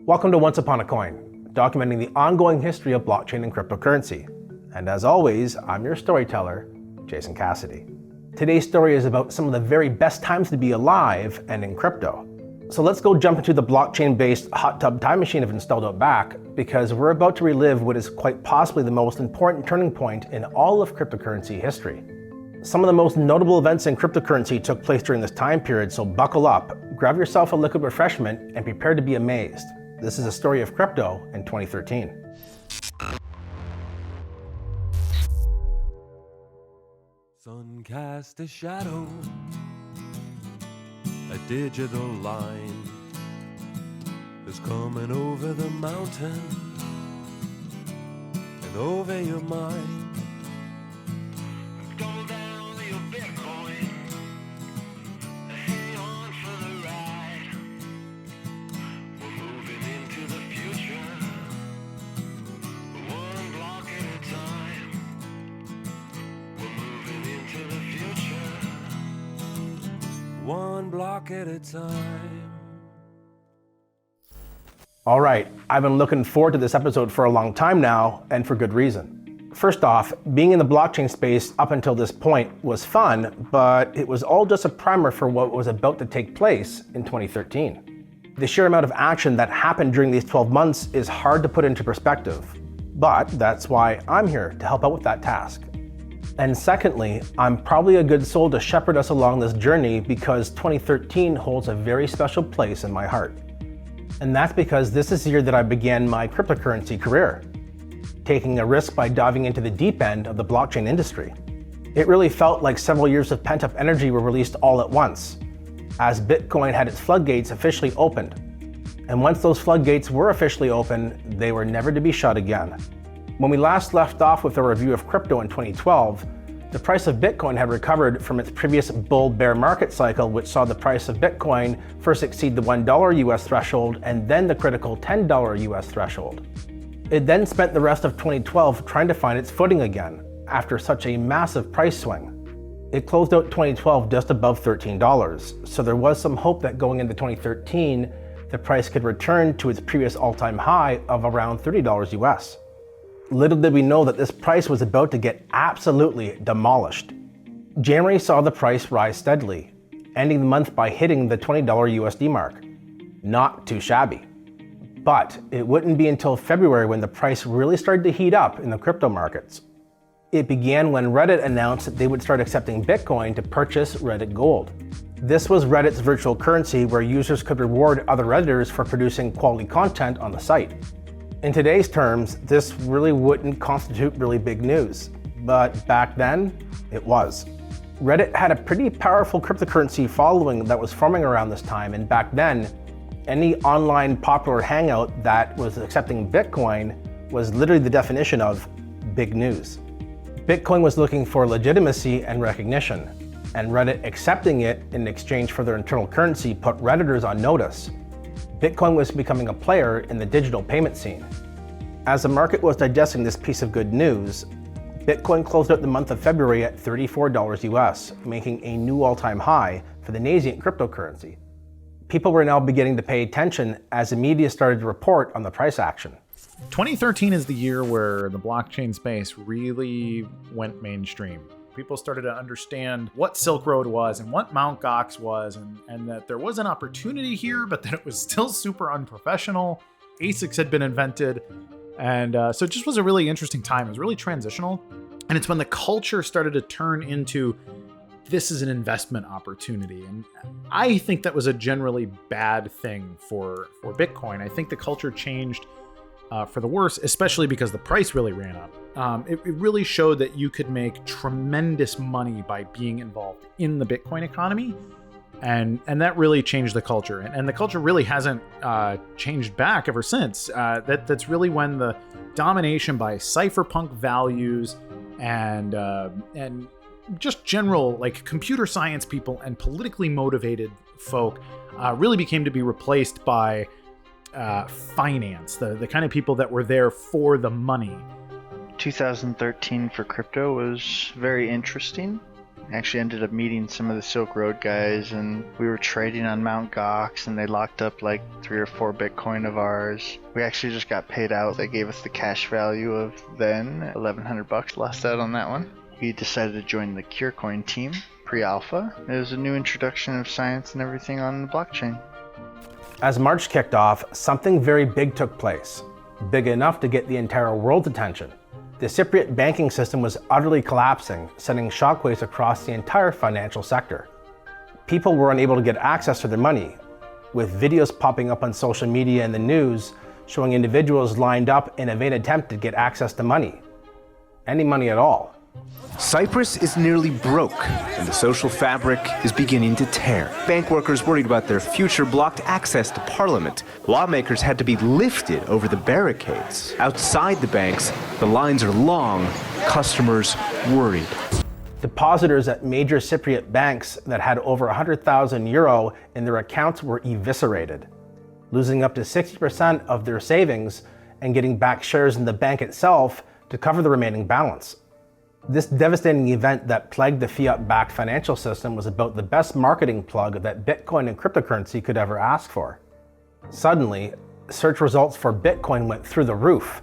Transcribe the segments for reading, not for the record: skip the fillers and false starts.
Welcome to Once Upon a Coin, documenting the ongoing history of blockchain and cryptocurrency. And as always, I'm your storyteller, Jason Cassidy. Today's story is about some of the very best times to be alive and in crypto. So let's go jump into the blockchain-based hot tub time machine of installed out back, because we're about to relive what is quite possibly the most important turning point in all of cryptocurrency history. Some of the most notable events in cryptocurrency took place during this time period, so buckle up, grab yourself a liquid refreshment, and prepare to be amazed. This is a story of crypto in 2013. Sun cast a shadow, a digital line is coming over the mountain and over your mind. Go down to your Bitcoin, hang on for the ride. We're moving into the future, one block at a time. We're moving into the future, one block at a time. All right, I've been looking forward to this episode for a long time now, and for good reason. First off, being in the blockchain space up until this point was fun, but it was all just a primer for what was about to take place in 2013. The sheer amount of action that happened during these 12 months is hard to put into perspective, but that's why I'm here to help out with that task. And secondly, I'm probably a good soul to shepherd us along this journey because 2013 holds a very special place in my heart. And that's because this is the year that I began my cryptocurrency career, taking a risk by diving into the deep end of the blockchain industry. It really felt like several years of pent-up energy were released all at once, as Bitcoin had its floodgates officially opened. And once those floodgates were officially open, they were never to be shut again. When we last left off with a review of crypto in 2012, the price of Bitcoin had recovered from its previous bull-bear market cycle, which saw the price of Bitcoin first exceed the $1 US threshold and then the critical $10 US threshold. It then spent the rest of 2012 trying to find its footing again, after such a massive price swing. It closed out 2012 just above $13, so there was some hope that going into 2013, the price could return to its previous all-time high of around $30 US. Little did we know that this price was about to get absolutely demolished. January saw the price rise steadily, ending the month by hitting the $20 USD mark. Not too shabby. But it wouldn't be until February when the price really started to heat up in the crypto markets. It began when Reddit announced that they would start accepting Bitcoin to purchase Reddit Gold. This was Reddit's virtual currency where users could reward other Redditors for producing quality content on the site. In today's terms, this really wouldn't constitute really big news, but back then, it was. Reddit had a pretty powerful cryptocurrency following that was forming around this time, and back then, any online popular hangout that was accepting Bitcoin was literally the definition of big news. Bitcoin was looking for legitimacy and recognition, and Reddit accepting it in exchange for their internal currency put Redditors on notice. Bitcoin was becoming a player in the digital payment scene. As the market was digesting this piece of good news, Bitcoin closed out the month of February at $34 US, making a new all-time high for the nascent cryptocurrency. People were now beginning to pay attention as the media started to report on the price action. 2013 is the year where the blockchain space really went mainstream. People started to understand what Silk Road was and what Mt. Gox was, and that there was an opportunity here, but that it was still super unprofessional. ASICs had been invented, and so it just was a really interesting time. It was really transitional, and it's when the culture started to turn into, this is an investment opportunity. And I think that was a generally bad thing for Bitcoin. I think the culture changed for the worse, especially because the price really ran up. It really showed that you could make tremendous money by being involved in the Bitcoin economy. And that really changed the culture. And the culture really hasn't changed back ever since. That's really when the domination by cypherpunk values and just general like computer science people and politically motivated folk really became to be replaced by finance, the kind of people that were there for the money. 2013 for crypto was very interesting. Actually ended up meeting some of the Silk Road guys, and we were trading on Mt. Gox, and they locked up like 3 or 4 Bitcoin of ours. We actually just got paid out. They gave us the cash value of then $1,100. Lost out on that one. We decided to join the CureCoin team, pre-alpha. It was a new introduction of science and everything on the blockchain. As March kicked off, something very big took place. Big enough to get the entire world's attention. The Cypriot banking system was utterly collapsing, sending shockwaves across the entire financial sector. People were unable to get access to their money, with videos popping up on social media and the news showing individuals lined up in a vain attempt to get access to money. Any money at all. Cyprus is nearly broke, and the social fabric is beginning to tear. Bank workers worried about their future blocked access to parliament. Lawmakers had to be lifted over the barricades. Outside the banks, the lines are long, customers worried. Depositors at major Cypriot banks that had over 100,000 euro in their accounts were eviscerated, losing up to 60% of their savings and getting back shares in the bank itself to cover the remaining balance. This devastating event that plagued the fiat-backed financial system was about the best marketing plug that Bitcoin and cryptocurrency could ever ask for. Suddenly, search results for Bitcoin went through the roof,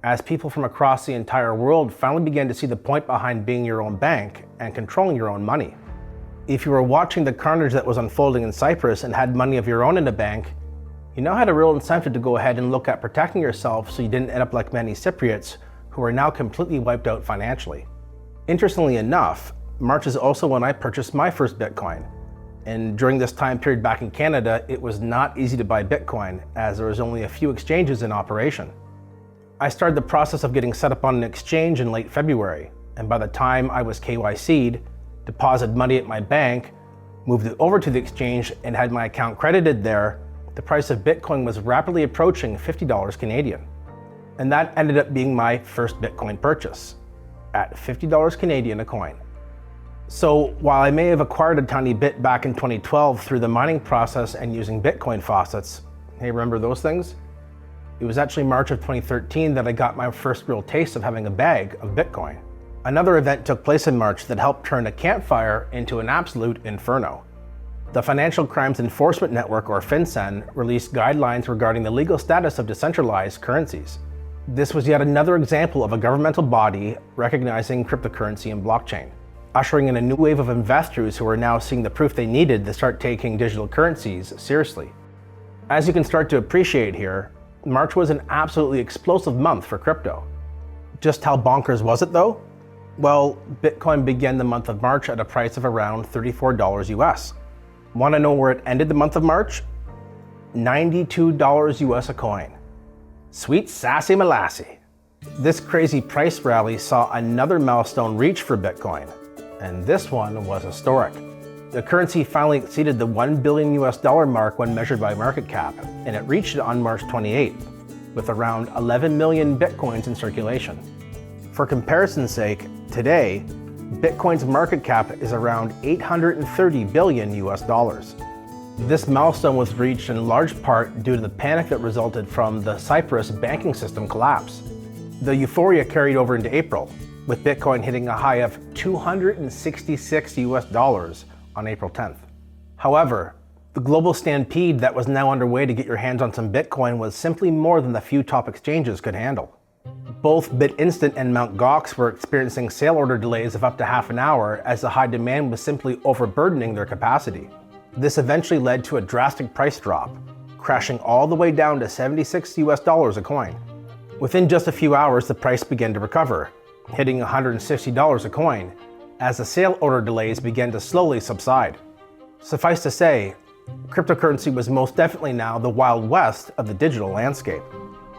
as people from across the entire world finally began to see the point behind being your own bank and controlling your own money. If you were watching the carnage that was unfolding in Cyprus and had money of your own in a bank, you now had a real incentive to go ahead and look at protecting yourself so you didn't end up like many Cypriots who are now completely wiped out financially. Interestingly enough, March is also when I purchased my first Bitcoin. And during this time period back in Canada, it was not easy to buy Bitcoin as there was only a few exchanges in operation. I started the process of getting set up on an exchange in late February, and by the time I was KYC'd, deposited money at my bank, moved it over to the exchange and had my account credited there, the price of Bitcoin was rapidly approaching $50 Canadian. And that ended up being my first Bitcoin purchase, at $50 Canadian a coin. So while I may have acquired a tiny bit back in 2012 through the mining process and using Bitcoin faucets, hey, remember those things? It was actually March of 2013 that I got my first real taste of having a bag of Bitcoin. Another event took place in March that helped turn a campfire into an absolute inferno. The Financial Crimes Enforcement Network, or FINCEN, released guidelines regarding the legal status of decentralized currencies. This was yet another example of a governmental body recognizing cryptocurrency and blockchain, ushering in a new wave of investors who are now seeing the proof they needed to start taking digital currencies seriously. As you can start to appreciate here, March was an absolutely explosive month for crypto. Just how bonkers was it though? Well, Bitcoin began the month of March at a price of around $34 US. Want to know where it ended the month of March? $92 US a coin. Sweet sassy molassie. This crazy price rally saw another milestone reached for Bitcoin, and this one was historic. The currency finally exceeded the $1 billion US mark when measured by market cap, and it reached it on March 28th, with around 11 million Bitcoins in circulation. For comparison's sake, today, Bitcoin's market cap is around 830 billion US dollars. This milestone was reached in large part due to the panic that resulted from the Cyprus banking system collapse. The euphoria carried over into April, with Bitcoin hitting a high of 266 US dollars on April 10th. However, the global stampede that was now underway to get your hands on some Bitcoin was simply more than the few top exchanges could handle. Both BitInstant and Mt. Gox were experiencing sale order delays of up to half an hour as the high demand was simply overburdening their capacity. This eventually led to a drastic price drop, crashing all the way down to 76 US dollars a coin. Within just a few hours, the price began to recover, hitting $160 a coin, as the sale order delays began to slowly subside. Suffice to say, cryptocurrency was most definitely now the Wild West of the digital landscape.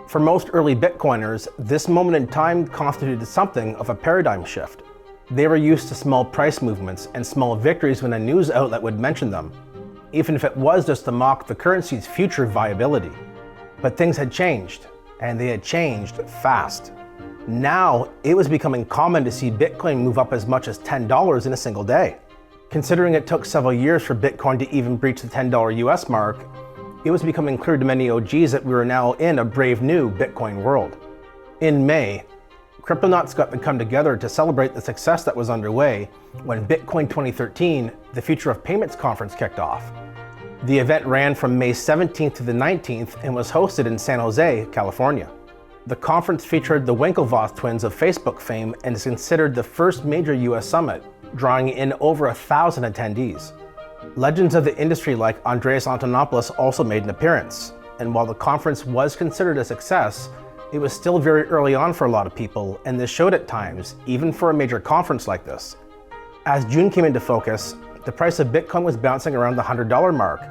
For most early Bitcoiners, this moment in time constituted something of a paradigm shift. They were used to small price movements and small victories when a news outlet would mention them, even if it was just to mock the currency's future viability. But things had changed, and they had changed fast. Now, it was becoming common to see Bitcoin move up as much as $10 in a single day. Considering it took several years for Bitcoin to even breach the $10 US mark, it was becoming clear to many OGs that we were now in a brave new Bitcoin world. In May, Cryptonauts got to come together to celebrate the success that was underway when Bitcoin 2013, the Future of Payments conference kicked off. The event ran from May 17th to the 19th and was hosted in San Jose, California. The conference featured the Winklevoss twins of Facebook fame and is considered the first major US summit, drawing in over 1,000 attendees. Legends of the industry like Andreas Antonopoulos also made an appearance, and while the conference was considered a success, it was still very early on for a lot of people, and this showed at times, even for a major conference like this. As June came into focus, the price of Bitcoin was bouncing around the $100 mark,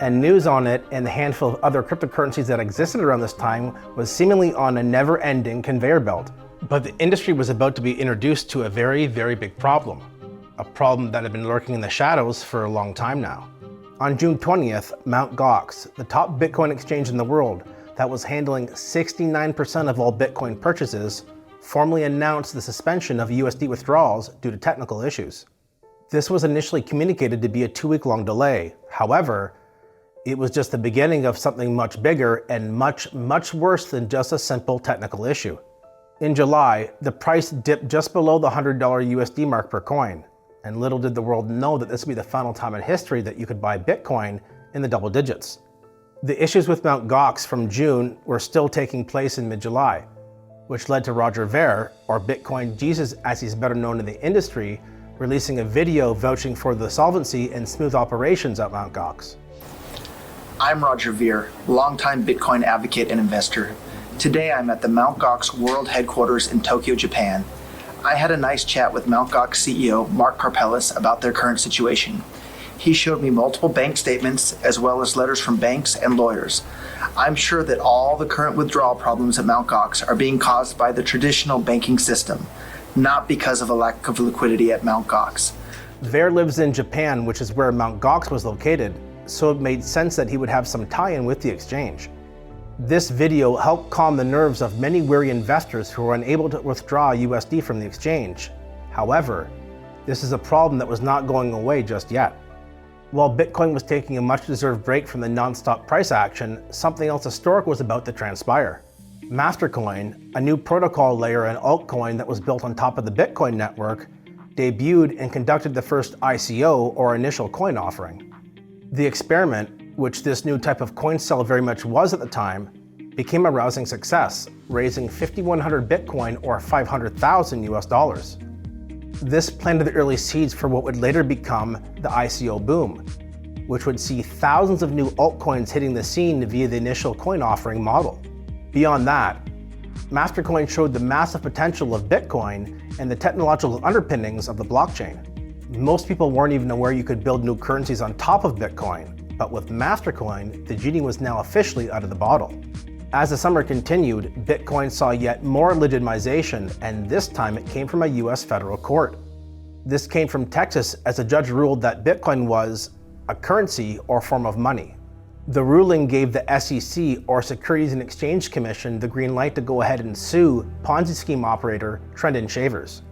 and news on it and the handful of other cryptocurrencies that existed around this time was seemingly on a never-ending conveyor belt. But the industry was about to be introduced to a very, very big problem. A problem that had been lurking in the shadows for a long time now. On June 20th, Mt. Gox, the top Bitcoin exchange in the world that was handling 69% of all Bitcoin purchases, formally announced the suspension of USD withdrawals due to technical issues. This was initially communicated to be a 2-week-long delay. However, it was just the beginning of something much bigger and much, much worse than just a simple technical issue. In July, the price dipped just below the $100 USD mark per coin, and little did the world know that this would be the final time in history that you could buy Bitcoin in the double digits. The issues with Mt. Gox from June were still taking place in mid-July, which led to Roger Ver, or Bitcoin Jesus as he's better known in the industry, releasing a video vouching for the solvency and smooth operations at Mt. Gox. I'm Roger Ver, longtime Bitcoin advocate and investor. Today I'm at the Mt. Gox World Headquarters in Tokyo, Japan. I had a nice chat with Mt. Gox CEO Mark Karpeles about their current situation. He showed me multiple bank statements as well as letters from banks and lawyers. I'm sure that all the current withdrawal problems at Mt. Gox are being caused by the traditional banking system, not because of a lack of liquidity at Mt. Gox. Ver lives in Japan, which is where Mt. Gox was located, so it made sense that he would have some tie-in with the exchange. This video helped calm the nerves of many wary investors who were unable to withdraw USD from the exchange. However, this is a problem that was not going away just yet. While Bitcoin was taking a much-deserved break from the non-stop price action, something else historic was about to transpire. Mastercoin, a new protocol layer and altcoin that was built on top of the Bitcoin network, debuted and conducted the first ICO, or initial coin offering. The experiment, which this new type of coin cell very much was at the time, became a rousing success, raising 5,100 Bitcoin or 500,000 US dollars. This planted the early seeds for what would later become the ICO boom, which would see thousands of new altcoins hitting the scene via the initial coin offering model. Beyond that, Mastercoin showed the massive potential of Bitcoin and the technological underpinnings of the blockchain. Most people weren't even aware you could build new currencies on top of Bitcoin, but with Mastercoin, the genie was now officially out of the bottle. As the summer continued, Bitcoin saw yet more legitimization, and this time it came from a US federal court. This came from Texas, as a judge ruled that Bitcoin was a currency or form of money. The ruling gave the SEC, or Securities and Exchange Commission, the green light to go ahead and sue Ponzi scheme operator Trendon Shavers.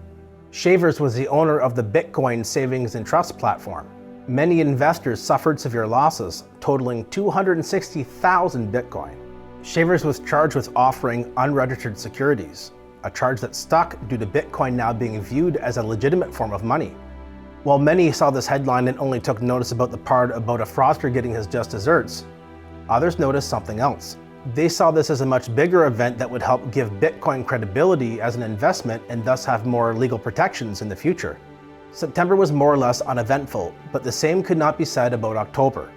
Shavers was the owner of the Bitcoin Savings and Trust platform. Many investors suffered severe losses, totaling 260,000 Bitcoin. Shavers was charged with offering unregistered securities, a charge that stuck due to Bitcoin now being viewed as a legitimate form of money. While many saw this headline and only took notice about the part about a fraudster getting his just desserts, others noticed something else. They saw this as a much bigger event that would help give Bitcoin credibility as an investment and thus have more legal protections in the future. September was more or less uneventful, but the same could not be said about October.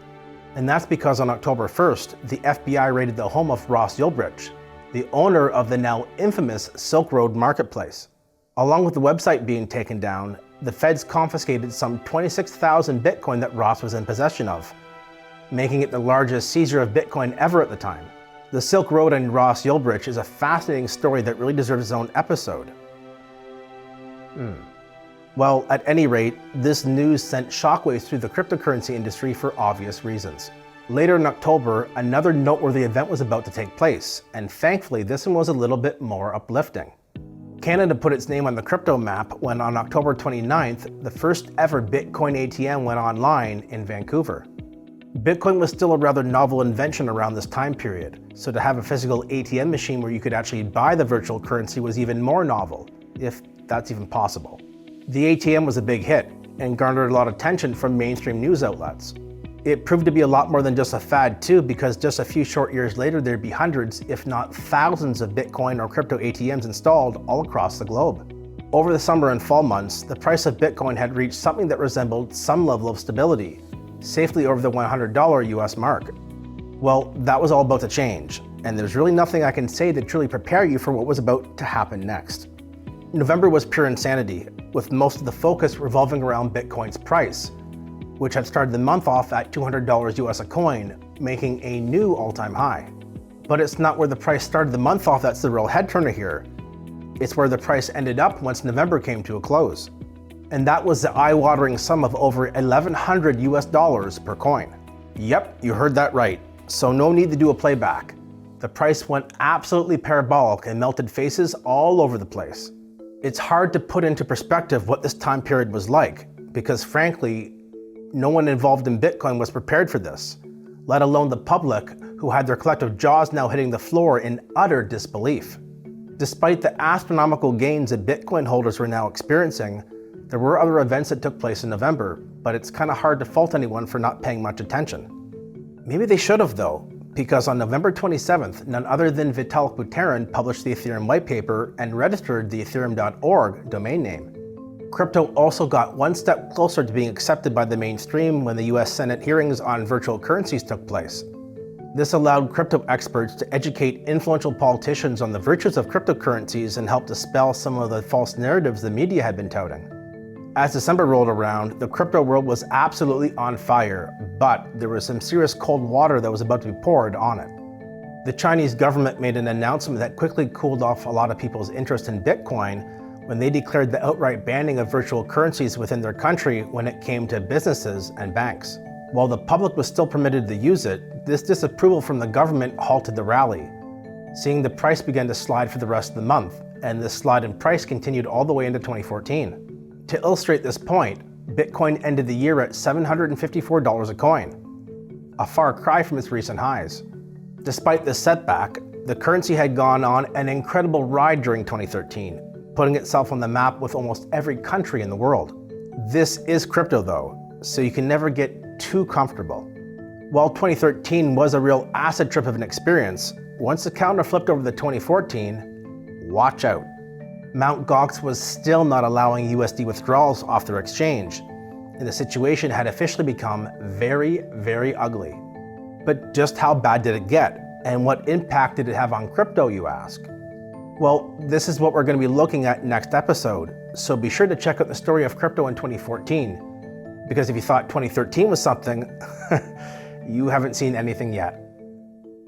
And that's because on October 1st, the FBI raided the home of Ross Ulbricht, the owner of the now infamous Silk Road marketplace. Along with the website being taken down, the feds confiscated some 26,000 Bitcoin that Ross was in possession of, making it the largest seizure of Bitcoin ever at the time. The Silk Road and Ross Ulbricht is a fascinating story that really deserves its own episode. Well, at any rate, this news sent shockwaves through the cryptocurrency industry for obvious reasons. Later in October, another noteworthy event was about to take place, and thankfully this one was a little bit more uplifting. Canada put its name on the crypto map when on October 29th, the first ever Bitcoin ATM went online in Vancouver. Bitcoin was still a rather novel invention around this time period, so to have a physical ATM machine where you could actually buy the virtual currency was even more novel, if that's even possible. The ATM was a big hit and garnered a lot of attention from mainstream news outlets. It proved to be a lot more than just a fad too, because just a few short years later there'd be hundreds, if not thousands of Bitcoin or crypto ATMs installed all across the globe. Over the summer and fall months, the price of Bitcoin had reached something that resembled some level of stability, safely over the $100 US mark. Well, that was all about to change, and there's really nothing I can say to truly prepare you for what was about to happen next. November was pure insanity, with most of the focus revolving around Bitcoin's price, which had started the month off at $200 US a coin, making a new all-time high. But it's not where the price started the month off that's the real head turner here. It's where the price ended up once November came to a close. And that was the eye-watering sum of over $1,100 US per coin. Yep, you heard that right. So no need to do a playback. The price went absolutely parabolic and melted faces all over the place. It's hard to put into perspective what this time period was like, because frankly, no one involved in Bitcoin was prepared for this, let alone the public, who had their collective jaws now hitting the floor in utter disbelief. Despite the astronomical gains that Bitcoin holders were now experiencing, there were other events that took place in November, but it's kind of hard to fault anyone for not paying much attention. Maybe they should have though, because on November 27th, none other than Vitalik Buterin published the Ethereum white paper and registered the ethereum.org domain name. Crypto also got one step closer to being accepted by the mainstream when the US Senate hearings on virtual currencies took place. This allowed crypto experts to educate influential politicians on the virtues of cryptocurrencies and help dispel some of the false narratives the media had been touting. As December rolled around, the crypto world was absolutely on fire, but there was some serious cold water that was about to be poured on it. The Chinese government made an announcement that quickly cooled off a lot of people's interest in Bitcoin when they declared the outright banning of virtual currencies within their country when it came to businesses and banks. While the public was still permitted to use it, this disapproval from the government halted the rally, seeing the price begin to slide for the rest of the month, and this slide in price continued all the way into 2014. To illustrate this point, Bitcoin ended the year at $754 a coin, a far cry from its recent highs. Despite this setback, the currency had gone on an incredible ride during 2013, putting itself on the map with almost every country in the world. This is crypto though, so you can never get too comfortable. While 2013 was a real acid trip of an experience, once the calendar flipped over to 2014, watch out. Mt. Gox was still not allowing USD withdrawals off their exchange, and the situation had officially become very, very ugly. But just how bad did it get, and what impact did it have on crypto, you ask? Well, this is what we're going to be looking at next episode, so be sure to check out the story of crypto in 2014, because if you thought 2013 was something, you haven't seen anything yet.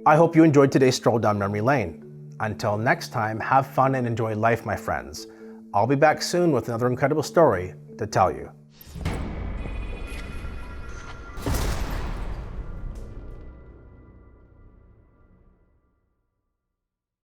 I hope you enjoyed today's stroll down memory lane. Until next time, have fun and enjoy life, my friends. I'll be back soon with another incredible story to tell you.